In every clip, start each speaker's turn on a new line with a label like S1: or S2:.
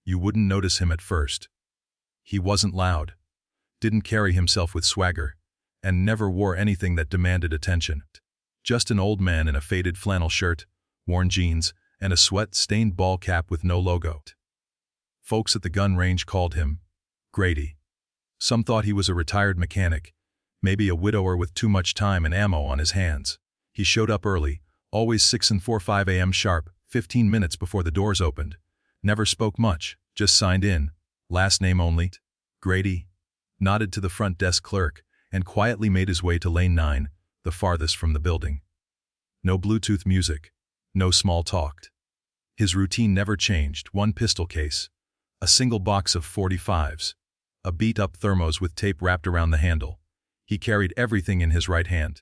S1: You wouldn't notice him at first. He wasn't loud, didn't carry himself with swagger, and never wore anything that demanded attention. Just an old man in a faded flannel shirt, worn jeans, and a sweat-stained ball cap with no logo. Folks at the gun range called him Grady. Some thought he was a retired mechanic, maybe a widower with too much time and ammo on his hands. He showed up early, always 6 and 4-5 a.m. sharp, 15 minutes before the doors opened. Never spoke much, just signed in, last name only, Grady, nodded to the front desk clerk, and quietly made his way to lane 9, the farthest from the building. No Bluetooth music, no small talk. His routine never changed: one pistol case, a single box of 45s, a beat-up thermos with tape wrapped around the handle. He carried everything in his right hand,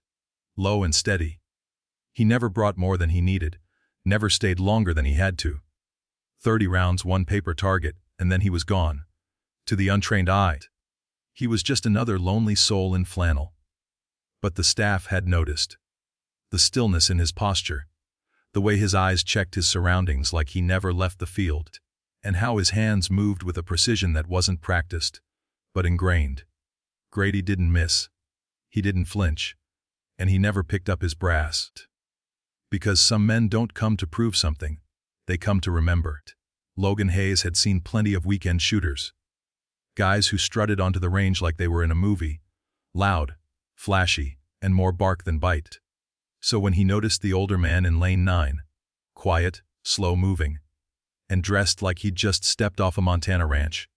S1: low and steady. He never brought more than he needed, never stayed longer than he had to. 30 rounds, one paper target, and then he was gone. To the untrained eye, he was just another lonely soul in flannel. But the staff had noticed. The stillness in his posture, the way his eyes checked his surroundings like he never left the field, and how his hands moved with a precision that wasn't practiced, but ingrained. Grady didn't miss. He didn't flinch. And he never picked up his brass. Because some men don't come to prove something, they come to remember. Logan Hayes had seen plenty of weekend shooters. Guys who strutted onto the range like they were in a movie, loud, flashy, and more bark than bite. So when he noticed the older man in lane 9, quiet, slow-moving, and dressed like he'd just stepped off a Montana ranch,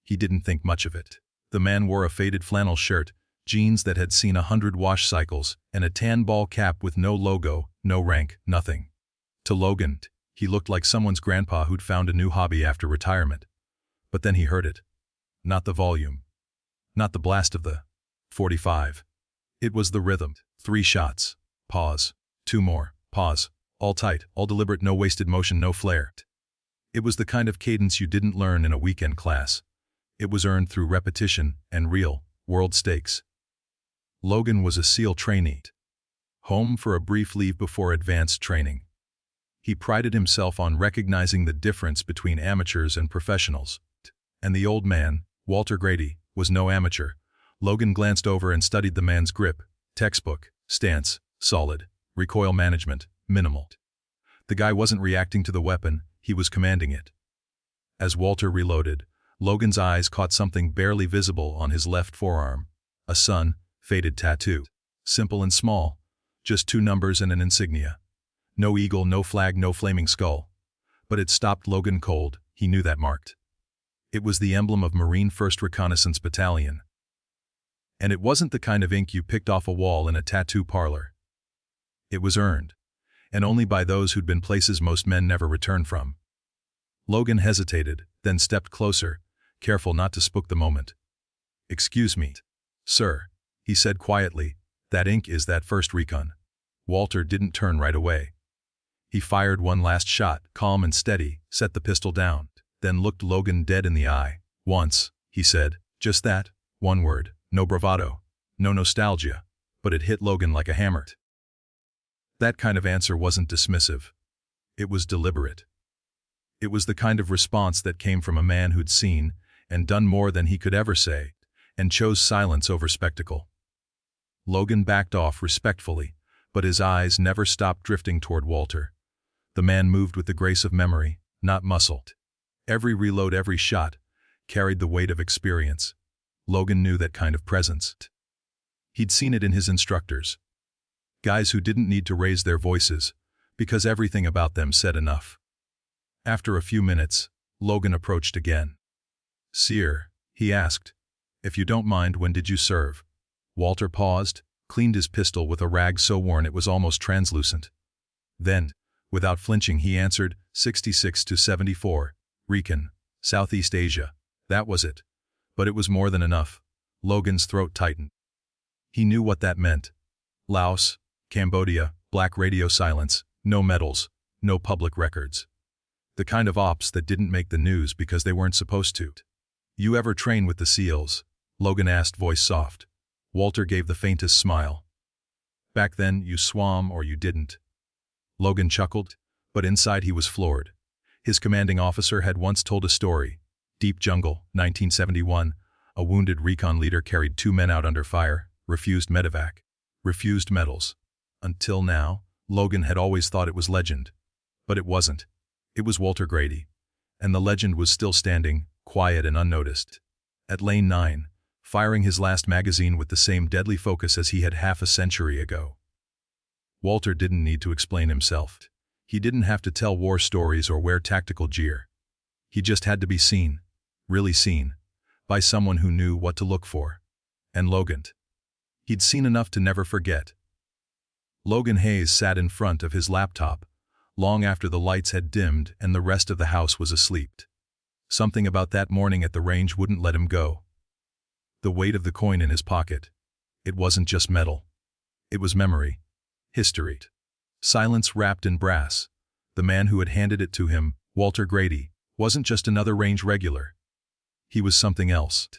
S1: he didn't think much of it. The man wore a faded flannel shirt, jeans that had seen 100 wash cycles, and a tan ball cap with no logo, no rank, nothing. To Logan, he looked like someone's grandpa who'd found a new hobby after retirement. But then he heard it. Not the volume. Not the blast of the 45. It was the rhythm. 3 shots. Pause. 2 more. Pause. All tight, all deliberate, no wasted motion, no flair. It was the kind of cadence you didn't learn in a weekend class. It was earned through repetition and real, world stakes. Logan was a SEAL trainee, home for a brief leave before advanced training. He prided himself on recognizing the difference between amateurs and professionals. And the old man, Walter Grady, was no amateur. Logan glanced over and studied the man's grip, textbook, stance, solid, recoil management, minimal. The guy wasn't reacting to the weapon, he was commanding it. As Walter reloaded, Logan's eyes caught something barely visible on his left forearm. A sun, faded tattoo. Simple and small, just 2 numbers and an insignia. No eagle, no flag, no flaming skull. But it stopped Logan cold. He knew that marked. It was the emblem of Marine 1st Reconnaissance Battalion. And it wasn't the kind of ink you picked off a wall in a tattoo parlor. It was earned, and only by those who'd been places most men never return from. Logan hesitated, then stepped closer, careful not to spook the moment. "Excuse me, sir," he said quietly, "that ink is that 1st Recon." Walter didn't turn right away. He fired one last shot, calm and steady, set the pistol down, then looked Logan dead in the eye. "Once," he said, "just that, one word, no bravado, no nostalgia," but it hit Logan like a hammer. That kind of answer wasn't dismissive. It was deliberate. It was the kind of response that came from a man who'd seen and done more than he could ever say, and chose silence over spectacle. Logan backed off respectfully, but his eyes never stopped drifting toward Walter. The man moved with the grace of memory, not muscle. Every reload, every shot, carried the weight of experience. Logan knew that kind of presence. He'd seen it in his instructors. Guys who didn't need to raise their voices, because everything about them said enough. After a few minutes, Logan approached again. "Sir," he asked, "if you don't mind, when did you serve?" Walter paused, cleaned his pistol with a rag so worn it was almost translucent. Then, without flinching, he answered, 66 to 74, Recon, Southeast Asia. That was it. But it was more than enough. Logan's throat tightened. He knew what that meant. Laos, Cambodia, black radio silence, no medals, no public records. The kind of ops that didn't make the news because they weren't supposed to. "You ever train with the SEALs?" Logan asked, voice soft. Walter gave the faintest smile. "Back then, you swam or you didn't." Logan chuckled, but inside he was floored. His commanding officer had once told a story. Deep jungle, 1971. A wounded recon leader carried 2 men out under fire, refused medevac, refused medals. Until now, Logan had always thought it was legend. But it wasn't. It was Walter Grady. And the legend was still standing, quiet and unnoticed. At Lane 9, firing his last magazine with the same deadly focus as he had half a century ago. Walter didn't need to explain himself. He didn't have to tell war stories or wear tactical gear. He just had to be seen, really seen, by someone who knew what to look for. And Logan. He'd seen enough to never forget. Logan Hayes sat in front of his laptop, long after the lights had dimmed and the rest of the house was asleep. Something about that morning at the range wouldn't let him go. The weight of the coin in his pocket. It wasn't just metal. It was memory. History. Silence wrapped in brass. The man who had handed it to him, Walter Grady, wasn't just another range regular. He was something else.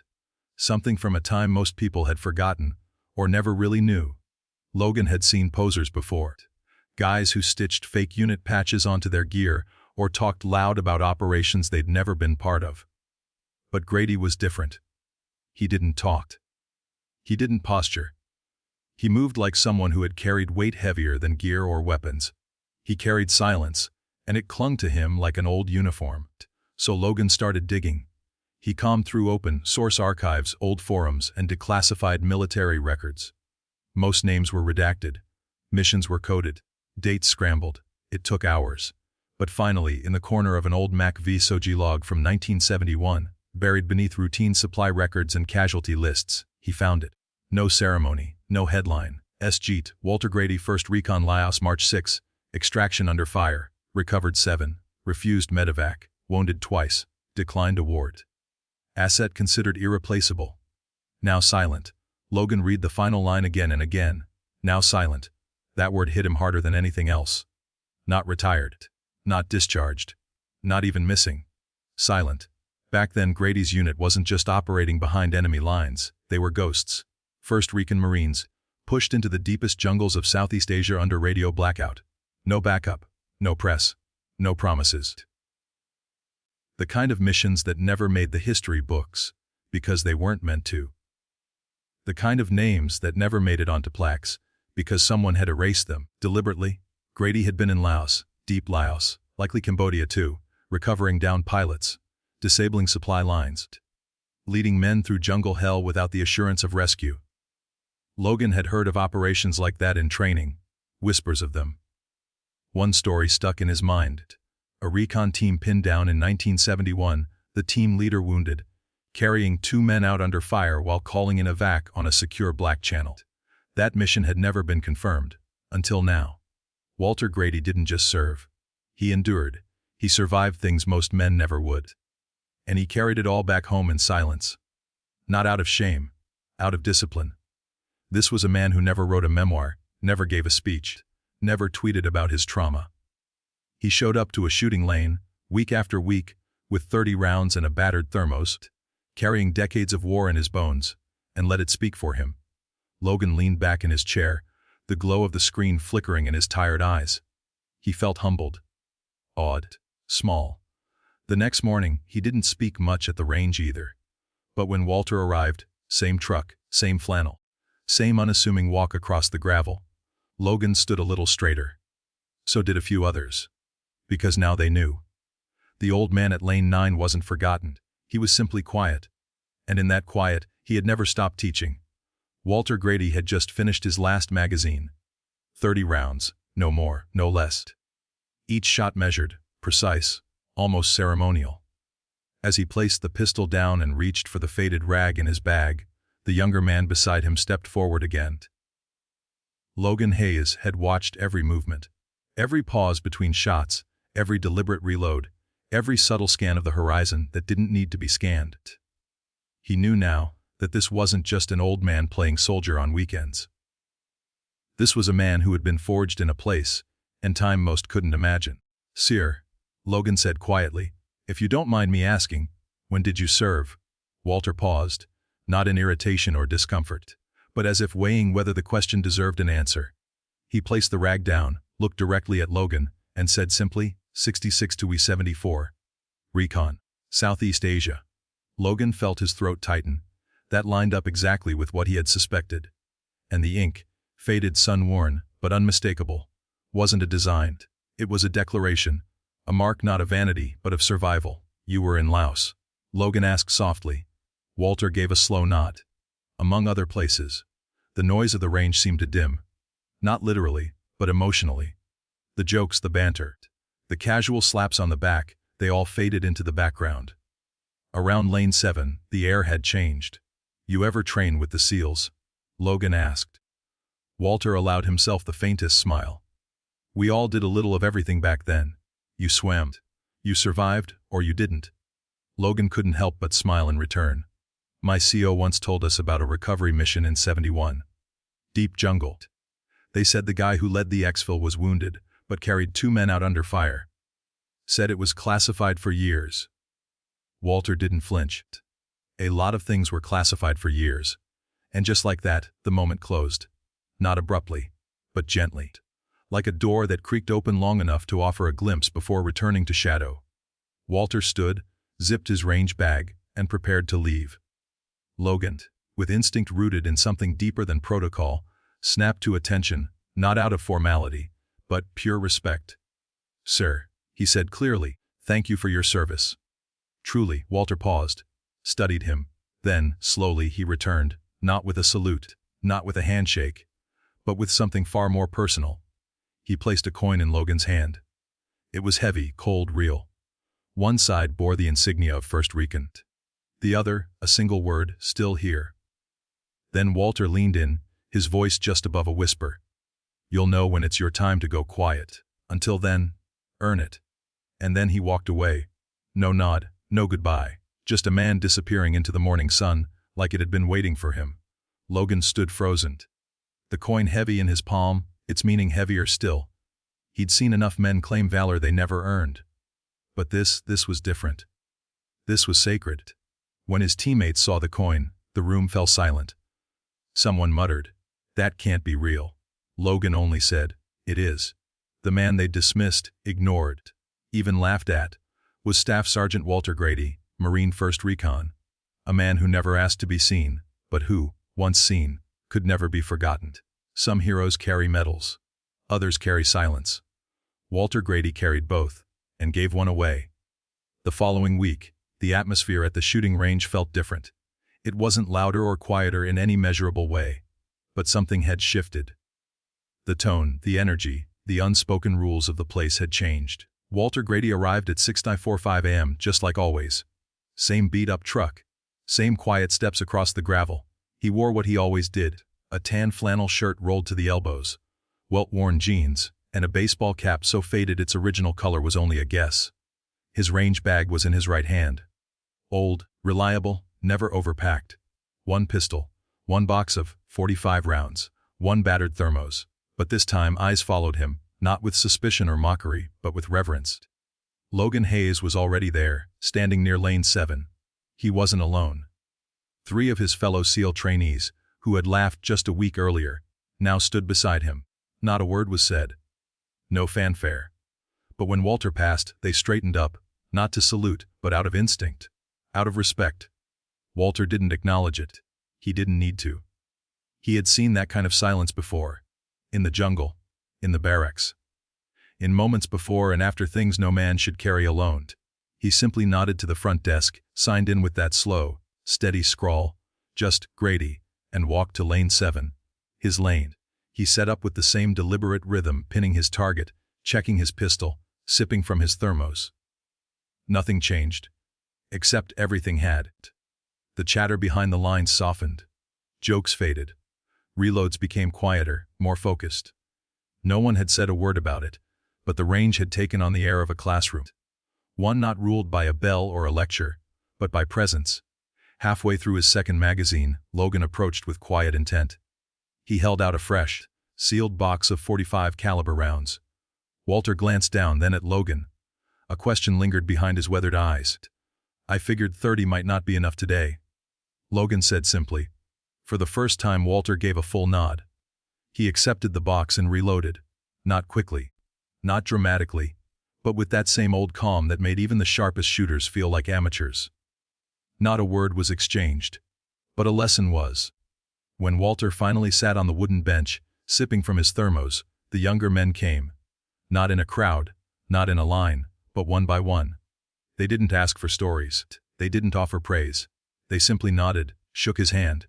S1: Something from a time most people had forgotten, or never really knew. Logan had seen posers before. Guys who stitched fake unit patches onto their gear or talked loud about operations they'd never been part of. But Grady was different. He didn't talk. He didn't posture. He moved like someone who had carried weight heavier than gear or weapons. He carried silence, and it clung to him like an old uniform. So Logan started digging. He combed through open source archives, old forums, and declassified military records. Most names were redacted. Missions were coded. Dates scrambled. It took hours. But finally, in the corner of an old Mac V Soji log from 1971, buried beneath routine supply records and casualty lists, he found it. No ceremony, no headline. SGT, Walter Grady, 1st Recon Laos, March 6, extraction under fire, recovered 7, refused medevac, wounded twice, declined award. Asset considered irreplaceable. Now silent. Logan read the final line again and again. Now silent. That word hit him harder than anything else. Not retired. Not discharged. Not even missing. Silent. Back then Grady's unit wasn't just operating behind enemy lines, they were ghosts. 1st Recon Marines, pushed into the deepest jungles of Southeast Asia under radio blackout. No backup. No press. No promises. The kind of missions that never made the history books, because they weren't meant to. The kind of names that never made it onto plaques, because someone had erased them, deliberately. Grady had been in Laos, deep Laos, likely Cambodia too, recovering downed pilots, disabling supply lines, leading men through jungle hell without the assurance of rescue. Logan had heard of operations like that in training, whispers of them. One story stuck in his mind. A recon team pinned down in 1971, the team leader wounded, carrying 2 men out under fire while calling in evac on a secure black channel. That mission had never been confirmed, until now. Walter Grady didn't just serve. He endured. He survived things most men never would. And he carried it all back home in silence. Not out of shame, out of discipline. This was a man who never wrote a memoir, never gave a speech, never tweeted about his trauma. He showed up to a shooting lane, week after week, with 30 rounds and a battered thermos, carrying decades of war in his bones, and let it speak for him. Logan leaned back in his chair, the glow of the screen flickering in his tired eyes. He felt humbled, awed, small. The next morning, he didn't speak much at the range either. But when Walter arrived, same truck, same flannel, same unassuming walk across the gravel, Logan stood a little straighter. So did a few others. Because now they knew. The old man at Lane 9 wasn't forgotten. He was simply quiet. And in that quiet, he had never stopped teaching. Walter Grady had just finished his last magazine. 30 rounds, no more, no less. Each shot measured, precise, almost ceremonial. As he placed the pistol down and reached for the faded rag in his bag, the younger man beside him stepped forward again. Logan Hayes had watched every movement, every pause between shots, every deliberate reload, every subtle scan of the horizon that didn't need to be scanned. He knew now that this wasn't just an old man playing soldier on weekends. This was a man who had been forged in a place and time most couldn't imagine. "Sir," Logan said quietly, "if you don't mind me asking, when did you serve?" Walter paused, not in irritation or discomfort, but as if weighing whether the question deserved an answer. He placed the rag down, looked directly at Logan, and said simply, 66 to E74. Recon. Southeast Asia. Logan felt his throat tighten. That lined up exactly with what he had suspected. And the ink, faded, sun-worn, but unmistakable, wasn't a design. It was a declaration, a mark not of vanity, but of survival. You were in Laos. Logan asked softly. Walter gave a slow nod. Among other places. The noise of the range seemed to dim. Not literally, but emotionally. The jokes, the banter, the casual slaps on the back, they all faded into the background. Around Lane 7, the air had changed. You ever train with the SEALs? Logan asked. Walter allowed himself the faintest smile. We all did a little of everything back then. You swam. You survived, or you didn't. Logan couldn't help but smile in return. My CO once told us about a recovery mission in 71. Deep jungle. They said the guy who led the exfil was wounded, but carried 2 men out under fire. Said it was classified for years. Walter didn't flinch. A lot of things were classified for years. And just like that, the moment closed. Not abruptly, but gently. Like a door that creaked open long enough to offer a glimpse before returning to shadow. Walter stood, zipped his range bag, and prepared to leave. Logan, with instinct rooted in something deeper than protocol, snapped to attention, not out of formality, but pure respect. Sir, he said clearly, thank you for your service. Truly, Walter paused, studied him. Then, slowly, he returned, not with a salute, not with a handshake, but with something far more personal. He placed a coin in Logan's hand. It was heavy, cold, real. One side bore the insignia of 1st Recon. The other, a single word, still here. Then Walter leaned in, his voice just above a whisper. You'll know when it's your time to go quiet. Until then, earn it. And then he walked away. No nod, no goodbye, just a man disappearing into the morning sun, like it had been waiting for him. Logan stood frozen. The coin heavy in his palm, its meaning heavier still. He'd seen enough men claim valor they never earned. But this was different. This was sacred. When his teammates saw the coin, the room fell silent. Someone muttered, "That can't be real." Logan only said, "It is." The man they'd dismissed, ignored, even laughed at, was Staff Sergeant Walter Grady, Marine 1st Recon. A man who never asked to be seen, but who, once seen, could never be forgotten. Some heroes carry medals. Others carry silence. Walter Grady carried both, and gave one away. The following week, the atmosphere at the shooting range felt different. It wasn't louder or quieter in any measurable way, but something had shifted. The tone, the energy, the unspoken rules of the place had changed. Walter Grady arrived at 6:45 a.m. just like always. Same beat-up truck. Same quiet steps across the gravel. He wore what he always did, a tan flannel shirt rolled to the elbows, welt-worn jeans, and a baseball cap so faded its original color was only a guess. His range bag was in his right hand. Old, reliable, never overpacked. 1 pistol, 1 box of .45 rounds, 1 battered thermos. But this time eyes followed him, not with suspicion or mockery, but with reverence. Logan Hayes was already there, standing near Lane 7. He wasn't alone. 3 of his fellow SEAL trainees, who had laughed just a week earlier, now stood beside him. Not a word was said. No fanfare. But when Walter passed, they straightened up, not to salute, but out of instinct. Out of respect. Walter didn't acknowledge it. He didn't need to. He had seen that kind of silence before. In the jungle. In the barracks. In moments before and after things no man should carry alone. He simply nodded to the front desk, signed in with that slow, steady scrawl, just Grady, and walked to Lane 7. His lane. He set up with the same deliberate rhythm, pinning his target, checking his pistol, sipping from his thermos. Nothing changed. Except everything had. The chatter behind the lines softened. Jokes faded. Reloads became quieter, more focused. No one had said a word about it, but the range had taken on the air of a classroom. One not ruled by a bell or a lecture, but by presence. Halfway through his second magazine, Logan approached with quiet intent. He held out a fresh, sealed box of .45 caliber rounds. Walter glanced down, then at Logan. A question lingered behind his weathered eyes. "I figured 30 might not be enough today." Logan said simply. For the first time Walter gave a full nod. He accepted the box and reloaded. Not quickly. Not dramatically. but with that same old calm that made even the sharpest shooters feel like amateurs. Not a word was exchanged, but a lesson was. When Walter finally sat on the wooden bench, sipping from his thermos, the younger men came. Not in a crowd, not in a line, but one by one. They didn't ask for stories. They didn't offer praise. They simply nodded, shook his hand,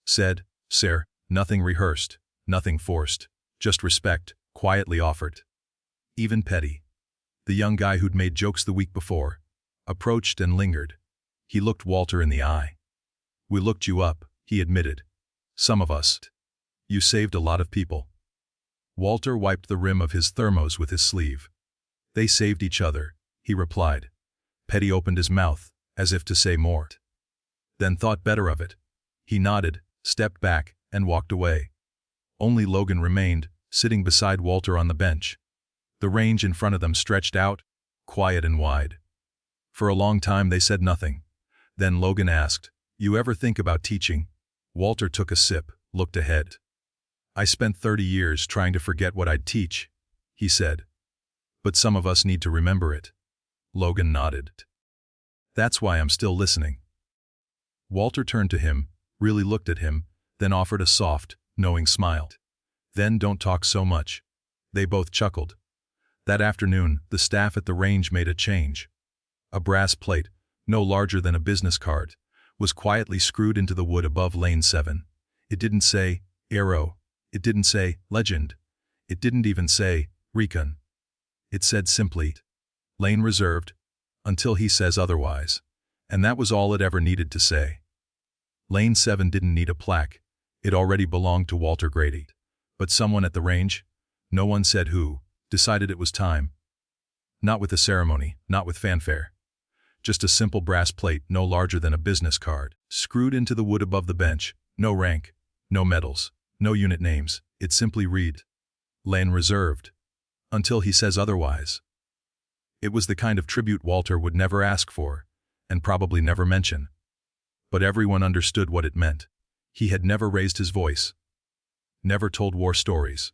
S1: said, "Sir," nothing rehearsed, nothing forced, just respect, quietly offered. Even Petty, the young guy who'd made jokes the week before, approached and lingered. He looked Walter in the eye. "We looked you up," he admitted. "Some of us. You saved a lot of people." Walter wiped the rim of his thermos with his sleeve. "They saved each other," he replied. Petty opened his mouth, as if to say more. Then thought better of it. He nodded, stepped back, and walked away. Only Logan remained, sitting beside Walter on the bench. The range in front of them stretched out, quiet and wide. For a long time they said nothing. Then Logan asked, "You ever think about teaching?" Walter took a sip, looked ahead. "I spent 30 years trying to forget what I'd teach," he said. "But some of us need to remember it." Logan nodded. "That's why I'm still listening." Walter turned to him, really looked at him, then offered a soft, knowing smile. "Then don't talk so much." They both chuckled. That afternoon, the staff at the range made a change. A brass plate, no larger than a business card, was quietly screwed into the wood above Lane 7. It didn't say, "Arrow." It didn't say, "Legend." It didn't even say, "Recon." It said simply, "Lane reserved, until he says otherwise." And that was all it ever needed to say. Lane 7 didn't need a plaque. It already belonged to Walter Grady. But someone at the range, no one said who, decided it was time. Not with a ceremony, not with fanfare. Just a simple brass plate no larger than a business card, screwed into the wood above the bench, no rank, no medals, no unit names. It simply read, "Lane reserved, until he says otherwise." It was the kind of tribute Walter would never ask for, and probably never mention. But everyone understood what it meant. He had never raised his voice, never told war stories,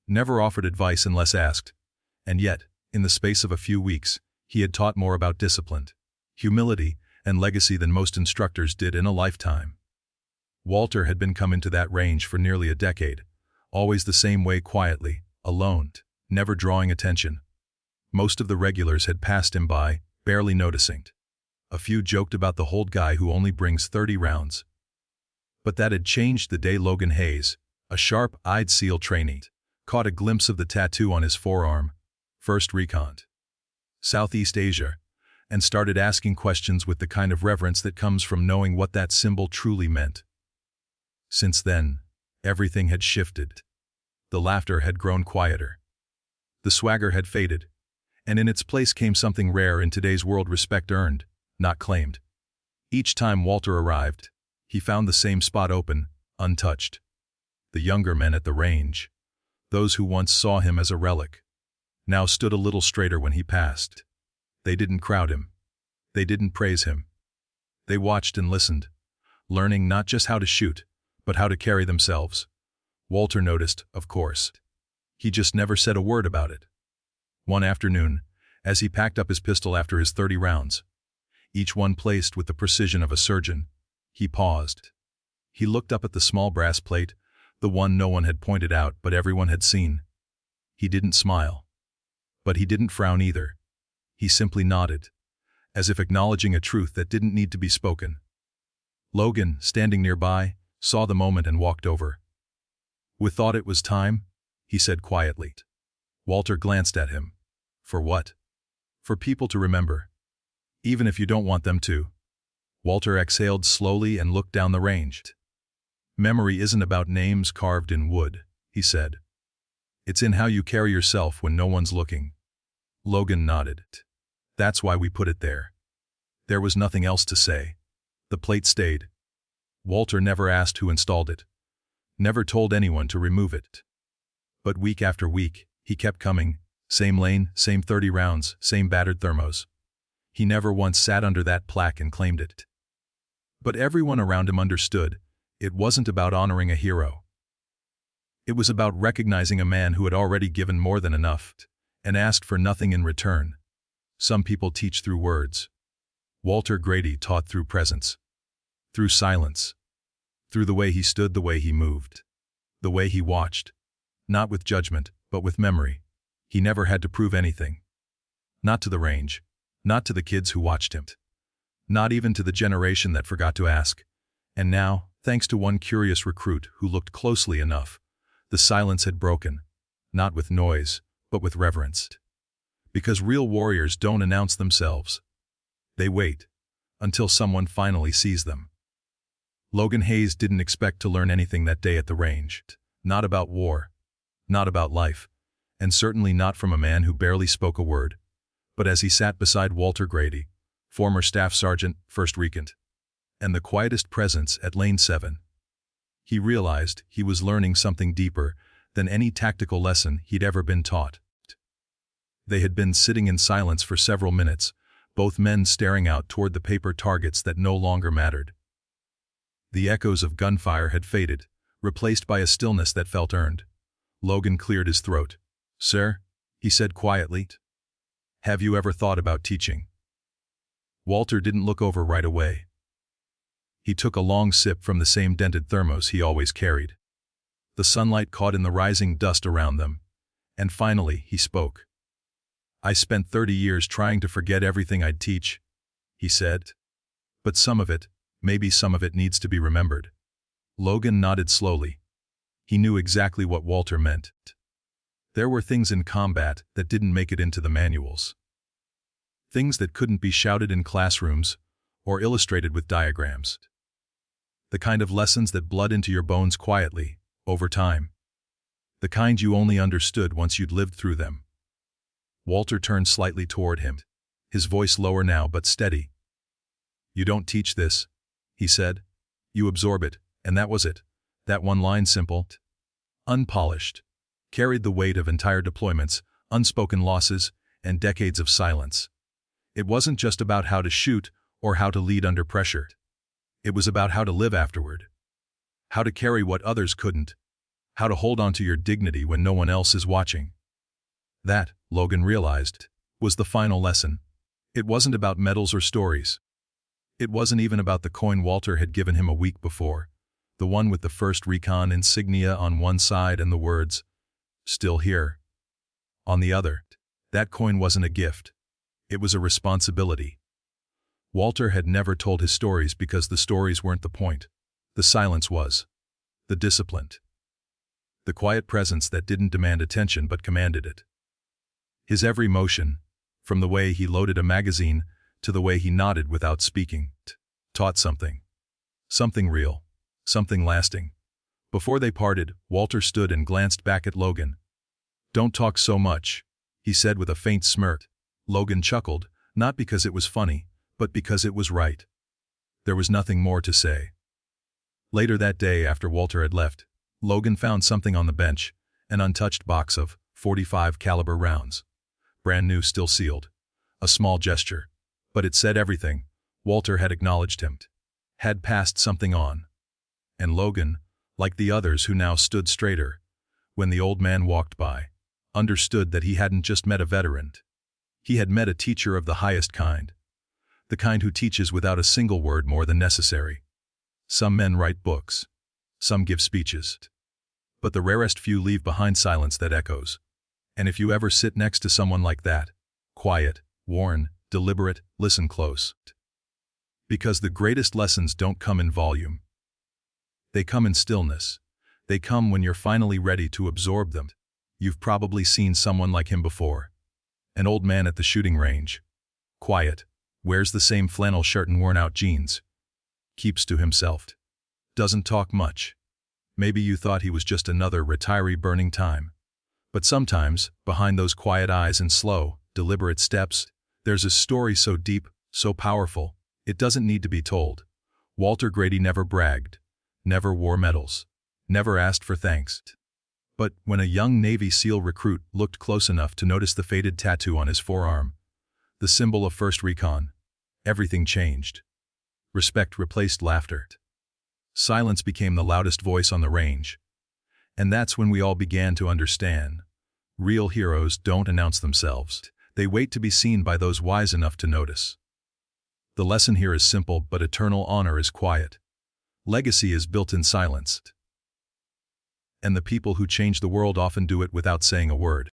S1: never offered advice unless asked, and yet, in the space of a few weeks, he had taught more about discipline, humility, and legacy than most instructors did in a lifetime. Walter had been coming to that range for nearly a decade, always the same way, quietly, alone, never drawing attention. Most of the regulars had passed him by, barely noticing. A few joked about the old guy who only brings 30 rounds. But that had changed the day Logan Hayes, a sharp-eyed SEAL trainee, caught a glimpse of the tattoo on his forearm, 1st Recon, Southeast Asia, and started asking questions with the kind of reverence that comes from knowing what that symbol truly meant. Since then, everything had shifted. The laughter had grown quieter. The swagger had faded, and in its place came something rare in today's world: respect earned, not claimed. Each time Walter arrived, he found the same spot open, untouched. The younger men at the range, those who once saw him as a relic, now stood a little straighter when he passed. They didn't crowd him. They didn't praise him. They watched and listened, learning not just how to shoot, but how to carry themselves. Walter noticed, of course. He just never said a word about it. One afternoon, as he packed up his pistol after his 30 rounds, each one placed with the precision of a surgeon, he paused. He looked up at the small brass plate, the one no one had pointed out but everyone had seen. He didn't smile. But he didn't frown either. He simply nodded, as if acknowledging a truth that didn't need to be spoken. Logan, standing nearby, saw the moment and walked over. "We thought it was time," he said quietly. Walter glanced at him. "For what?" "For people to remember. Even if you don't want them to." Walter exhaled slowly and looked down the range. "Memory isn't about names carved in wood," he said. "It's in how you carry yourself when no one's looking." Logan nodded. "That's why we put it there." There was nothing else to say. The plate stayed. Walter never asked who installed it, never told anyone to remove it. But week after week, he kept coming, same lane, same 30 rounds, same battered thermos. He never once sat under that plaque and claimed it. But everyone around him understood, it wasn't about honoring a hero. It was about recognizing a man who had already given more than enough, and asked for nothing in return. Some people teach through words. Walter Grady taught through presence, through silence, through the way he stood, the way he moved, the way he watched, not with judgment, but with memory. He never had to prove anything. Not to the range, not to the kids who watched him, not even to the generation that forgot to ask. And now, thanks to one curious recruit who looked closely enough, the silence had broken, not with noise, but with reverence. Because real warriors don't announce themselves. They wait until someone finally sees them. Logan Hayes didn't expect to learn anything that day at the range. Not about war, not about life, and certainly not from a man who barely spoke a word. But as he sat beside Walter Grady, former Staff Sergeant, 1st Recant, and the quietest presence at Lane 7, he realized he was learning something deeper than any tactical lesson he'd ever been taught. They had been sitting in silence for several minutes, both men staring out toward the paper targets that no longer mattered. The echoes of gunfire had faded, replaced by a stillness that felt earned. Logan cleared his throat. "Sir," he said quietly, "have you ever thought about teaching?" Walter didn't look over right away. He took a long sip from the same dented thermos he always carried. The sunlight caught in the rising dust around them, and finally he spoke. "I spent 30 years trying to forget everything I'd teach," he said. "But some of it, maybe some of it needs to be remembered." Logan nodded slowly. He knew exactly what Walter meant. There were things in combat that didn't make it into the manuals. Things that couldn't be shouted in classrooms or illustrated with diagrams. The kind of lessons that bled into your bones quietly, over time. The kind you only understood once you'd lived through them. Walter turned slightly toward him, his voice lower now but steady. "You don't teach this," he said. "You absorb it, and that was it." That one line, simple, unpolished, carried the weight of entire deployments, unspoken losses, and decades of silence. It wasn't just about how to shoot or how to lead under pressure. It was about how to live afterward. How to carry what others couldn't. How to hold on to your dignity when no one else is watching. That, Logan realized, was the final lesson. It wasn't about medals or stories. It wasn't even about the coin Walter had given him a week before, the one with the 1st Recon insignia on one side and the words, "Still here," on the other. That coin wasn't a gift. It was a responsibility. Walter had never told his stories because the stories weren't the point. The silence was. The discipline. The quiet presence that didn't demand attention but commanded it. His every motion, from the way he loaded a magazine to the way he nodded without speaking, taught something. Something real. Something lasting. Before they parted, Walter stood and glanced back at Logan. "Don't talk so much," he said with a faint smirk. Logan chuckled, not because it was funny, but because it was right. There was nothing more to say. Later that day, after Walter had left, Logan found something on the bench, an untouched box of .45 caliber rounds. Brand new, still sealed. A small gesture. But it said everything. Walter had acknowledged him. Had passed something on. And Logan, like the others who now stood straighter, when the old man walked by, understood that he hadn't just met a veteran. He had met a teacher of the highest kind. The kind who teaches without a single word more than necessary. Some men write books. Some give speeches. But the rarest few leave behind silence that echoes. And if you ever sit next to someone like that, quiet, worn, deliberate, listen close. Because the greatest lessons don't come in volume. They come in stillness. They come when you're finally ready to absorb them. You've probably seen someone like him before. An old man at the shooting range. Quiet. Wears the same flannel shirt and worn-out jeans. Keeps to himself. Doesn't talk much. Maybe you thought he was just another retiree burning time. But sometimes, behind those quiet eyes and slow, deliberate steps, there's a story so deep, so powerful, it doesn't need to be told. Walter Grady never bragged. Never wore medals. Never asked for thanks. But when a young Navy SEAL recruit looked close enough to notice the faded tattoo on his forearm, the symbol of 1st Recon, everything changed. Respect replaced laughter. Silence became the loudest voice on the range. And that's when we all began to understand. Real heroes don't announce themselves. They wait to be seen by those wise enough to notice. The lesson here is simple, but eternal honor is quiet. Legacy is built in silence. And the people who change the world often do it without saying a word.